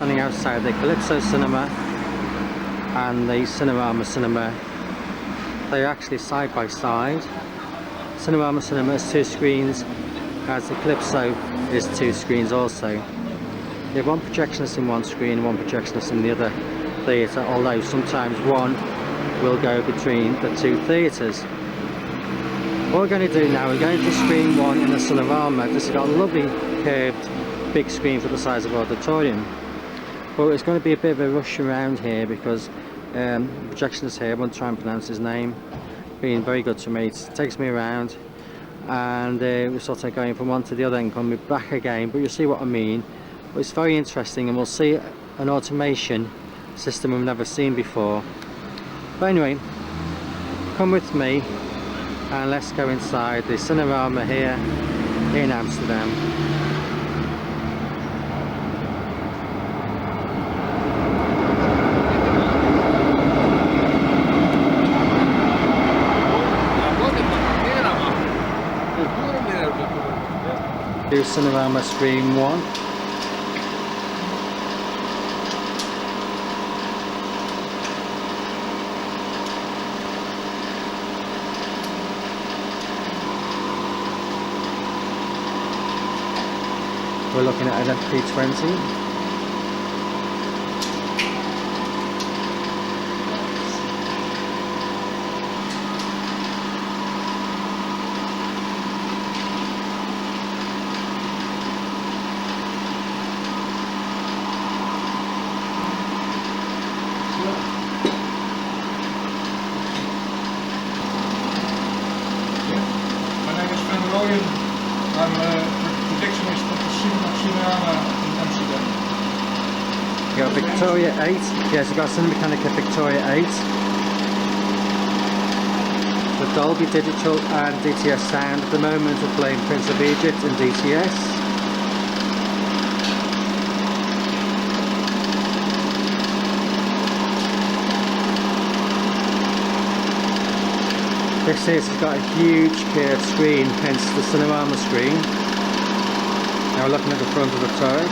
Standing outside the Calypso cinema and the Cinerama cinema. They're actually side by side. Cinerama cinema has 2 screens, as the Calypso is 2 screens also. You have one projectionist in one screen and one projectionist in the other theatre, although sometimes one will go between the 2 theatres. What we're going to do now, we're going to screen 1 in the Cinerama. This has got a lovely curved big screen for the size of the auditorium. But it's going to be a bit of a rush around here because the projectionist here, I won't try and pronounce his name, being very good to me. It takes me around and we're sort of going from one to the other and coming back again, but you'll see what I mean. But it's very interesting, and we'll see an automation system we've never seen before. But anyway, come with me and let's go inside the Cinerama here in Amsterdam. Do Cinerama Screen 1. We're looking at an FP20. I'm projectionist at the Cinerama in Amsterdam. You got Victoria 8. Yes, you've got Cinemechanica Victoria 8. The Dolby Digital and DTS sound. At the moment we're playing Prince of Egypt and DTS. This has got a huge curved screen, hence the Cinerama screen. Now we're looking at the front of the turret.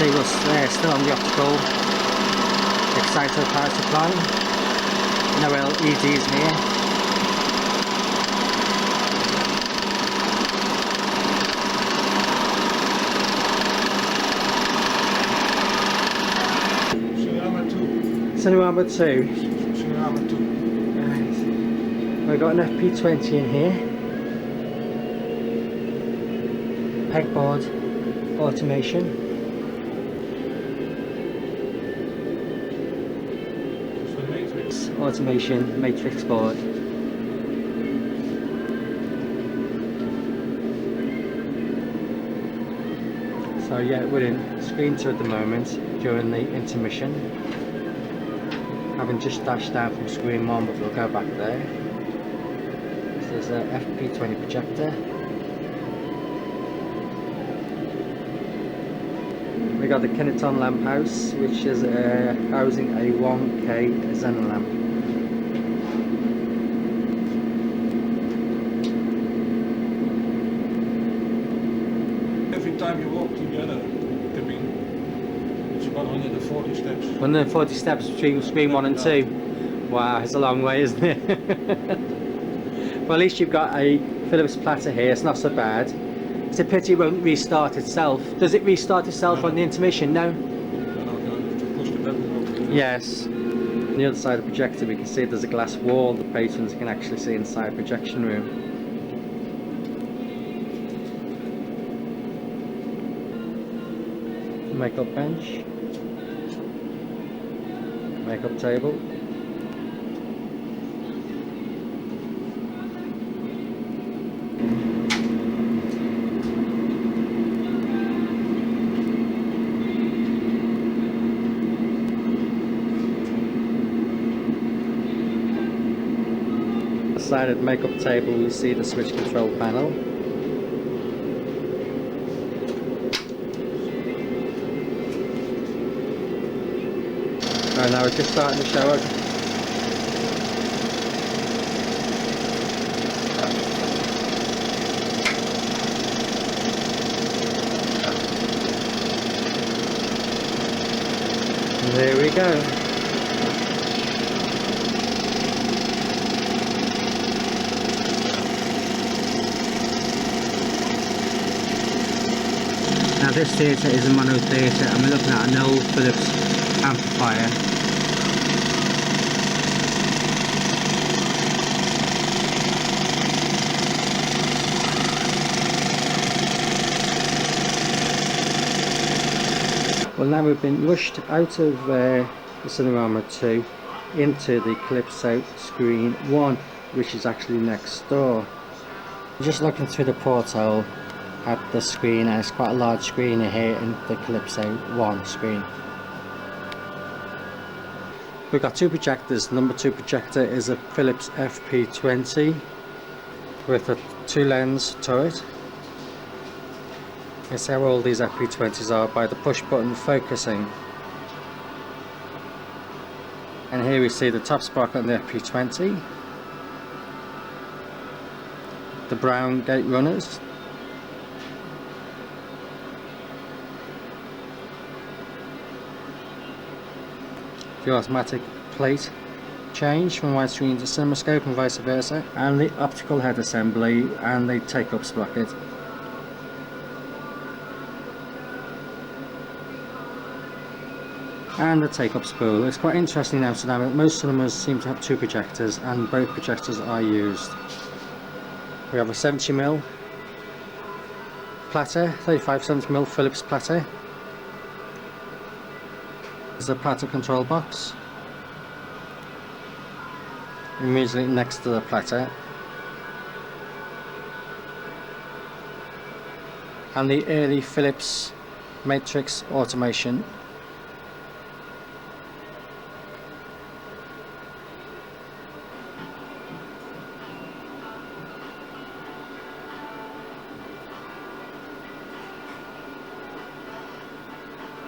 We're still on the optical exciter power supply. No LEDs here. Cinerama 2. Cinerama 2. Right. We've got an FP20 in here. Pegboard automation. Automation matrix board. So yeah, we're in screen 2 at the moment during the intermission. Having just dashed down from screen 1, but we'll go back there. So there's a FP20 projector. We got the Kineton lamp house, which is housing a 1K Xenon lamp. Every time you walk to the other cabin, it's about 140 steps. 140 steps between screen 1 and 2. Wow, it's a long way, isn't it? Well, at least you've got a Philips platter here, it's not so bad. It's a pity it won't restart itself. Does it restart itself on the intermission? No? Yes. On the other side of the projector we can see there's a glass wall the patrons can actually see inside the projection room. Makeup bench. Makeup table. Side of the makeup table you see the switch control panel. And now we're just starting the show. And there we go. Now this theatre is a mono theatre and we're looking at an old Philips amplifier. Well, now we've been rushed out of the Cinerama 2 into the Calypso screen 1, which is actually next door. Just looking through the porthole at the screen, and it's quite a large screen here in the Calypso 1 screen. We've got two projectors. Number 2 projector is a Philips FP20 with a 2-lens turret. It's how all these FP20s are by the push button focusing. And here we see the top sprocket on the FP20, the brown gate runners, the automatic plate change from widescreen to cinemascope and vice versa, and the optical head assembly and the take-up sprocket. And the take-up spool. It's quite interesting in Amsterdam that most cinemas seem to have 2 projectors, and both projectors are used. We have a 70mm platter, 35 70mm Philips platter. There's a platter control box immediately next to the platter, and the early Philips matrix automation.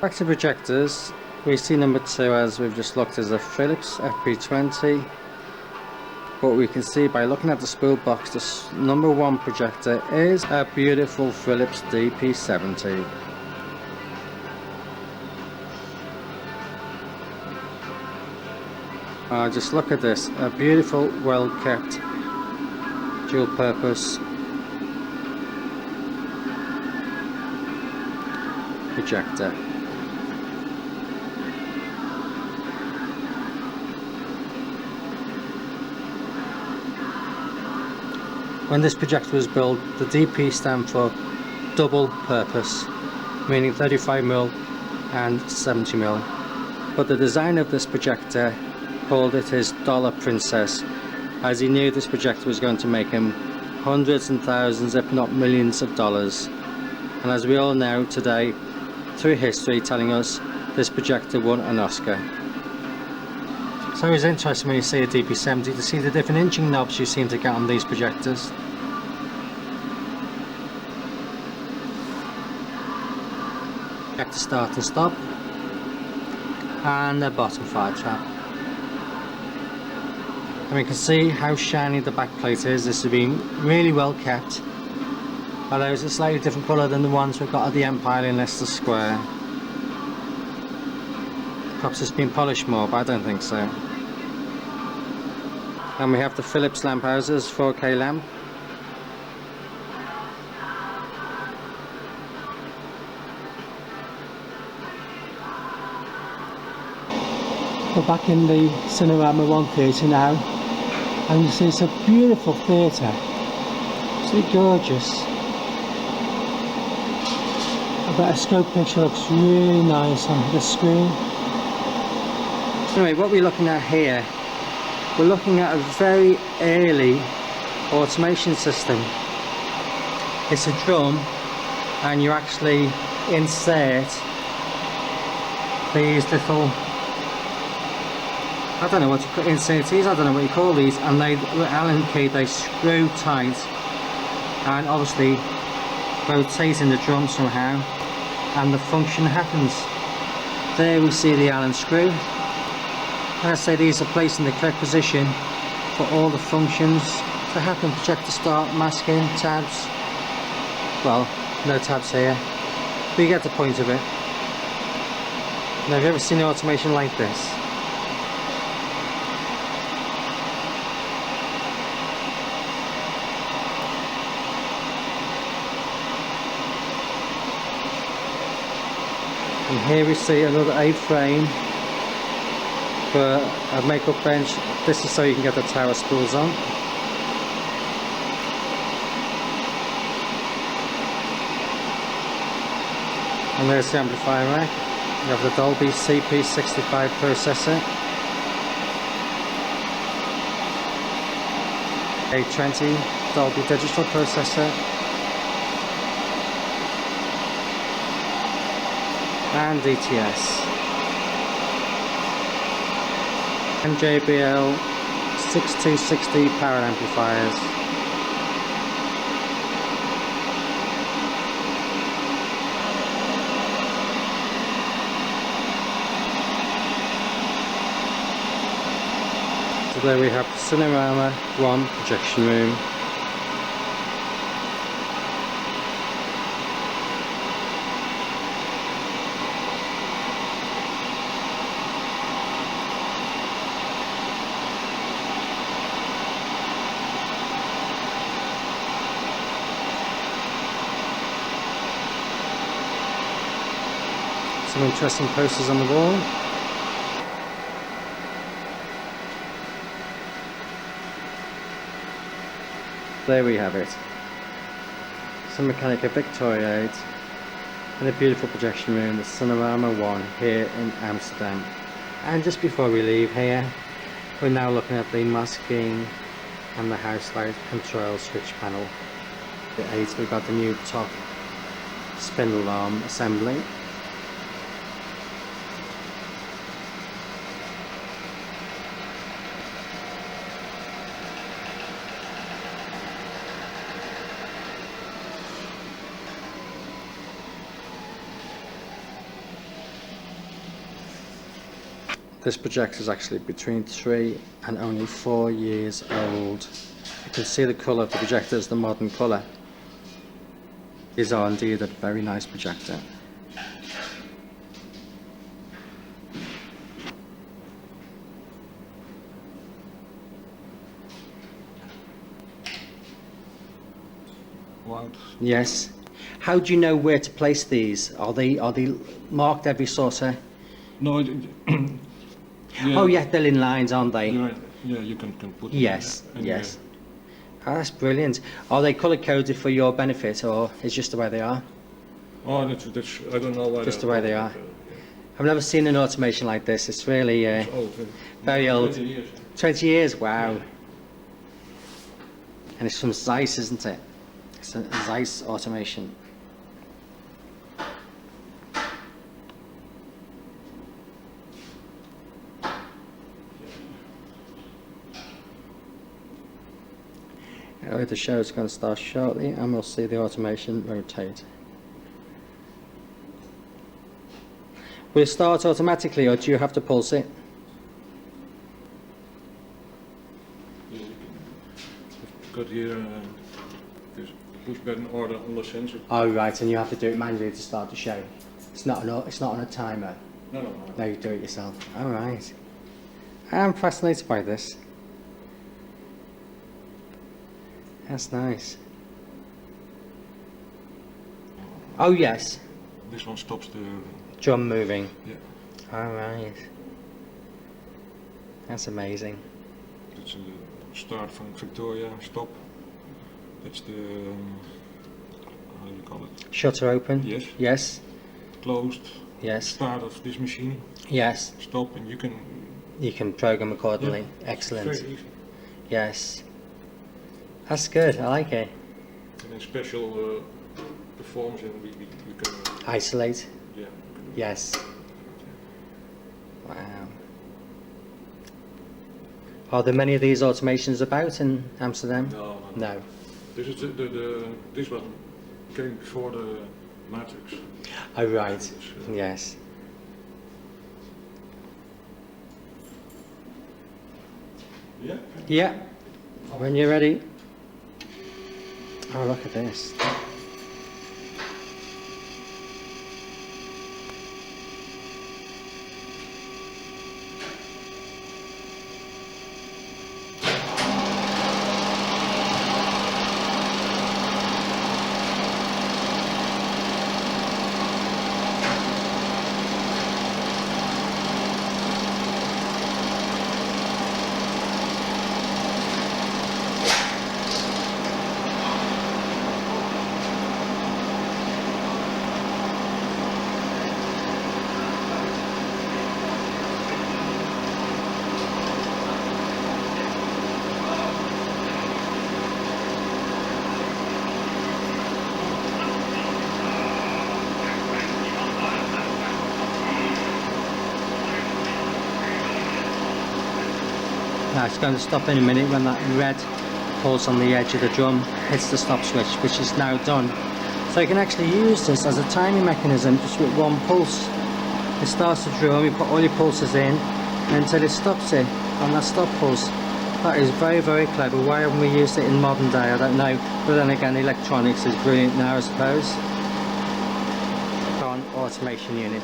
Back to projectors, we see number 2, as we've just looked, as a Philips FP20, but we can see by looking at the spool box, this number 1 projector is a beautiful Philips DP70. Just look at this, a beautiful, well kept dual purpose projector. When this projector was built, the DP stand for double purpose, meaning 35mm and 70mm. But the designer of this projector called it his dollar princess, as he knew this projector was going to make him hundreds and thousands, if not millions of dollars. And as we all know today, through history telling us, this projector won an Oscar. So it's interesting when you see a DP70 to see the different inching knobs you seem to get on these projectors. Projector start and stop, and the bottom fire trap. And we can see how shiny the back plate is. This has been really well kept, although it's a slightly different colour than the ones we've got at the Empire in Leicester Square. Perhaps it's been polished more, but I don't think so. And we have the Philips lamp houses, 4K lamp. We're back in the Cinerama 1 theatre now, and you see it's a beautiful theatre. Absolutely gorgeous. I bet a scope picture looks really nice on the screen. Anyway, what we're looking at here, we're looking at a very early automation system. It's a drum, and you actually insert these little, I don't know what you call inserts, I don't know what you call these, and they, with Allen key, they screw tight and obviously rotating the drum somehow, and the function happens. There we see the Allen screw, I say these are placed in the correct position for all the functions to happen. Projector start, masking, tabs. Well, no tabs here, but you get the point of it. Now, have you ever seen an automation like this? And here we see another A-frame for a makeup bench. This is so you can get the tower spools on. And there's the amplifier rack. You have the Dolby CP65 processor, A20 Dolby digital processor, and DTS, and JBL 6260 power amplifiers. So there we have the Cinerama 1 projection room. Some interesting posters on the wall. There we have it. Some Mechanica Victoria 8 in a beautiful projection room, the Cinerama 1 here in Amsterdam. And just before we leave here, we're now looking at the masking and the house light control switch panel. The 8, we've got the new top spindle arm assembly. This projector is actually between 3 and only 4 years old. You can see the colour of the projector is the modern colour. These are indeed a very nice projector. Wow. Yes. How do you know where to place these? Are they marked every sort of? No, yeah. Oh yeah, they're in lines, aren't they? Right. Yeah, you can put. Yes, them yes. Oh, that's brilliant. Are they colour coded for your benefit, or is just the way they are? Oh, that's I don't know why. Just the way they are. I've never seen an automation like this. It's really It's old, very old. 20 years. 20 years, wow. Yeah. And it's from Zeiss, isn't it? It's a Zeiss automation. The show is going to start shortly and we'll see the automation rotate. Will it start automatically or do you have to pulse it? You've got here this push button order on the sensor. Oh right, and you have to do it manually to start the show. It's not on a timer. No. No, you do it yourself. All right. I'm fascinated by this. That's nice. Oh yes. This one stops the Drum moving. Yeah. All right. That's amazing. That's the start from Victoria. Stop. That's the how do you call it? Shutter open. Yes. Yes. Closed. Yes. Start of this machine. Yes. Stop, and you can. You can program accordingly. Yeah, Excellent. Very easy. Yes. That's good. I like it. And in special performs, and we can. Isolate. Yeah. Yes. Wow. Are there many of these automations about in Amsterdam? No. No. This is this one came before the Matrix. Oh right. Yes. Yeah? Yeah, when you're ready. Oh, look at this. Now it's going to stop in a minute when that red pulse on the edge of the drum hits the stop switch, which is now done. So you can actually use this as a timing mechanism just with one pulse. It starts the drum, you put all your pulses in until it stops it on that stop pulse. That is very, very clever. Why haven't we used it in modern day? I don't know. But then again, electronics is brilliant now, I suppose. On automation unit.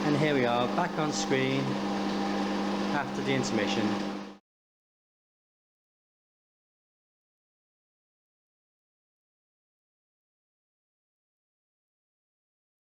And here we are back on screen after the intermission.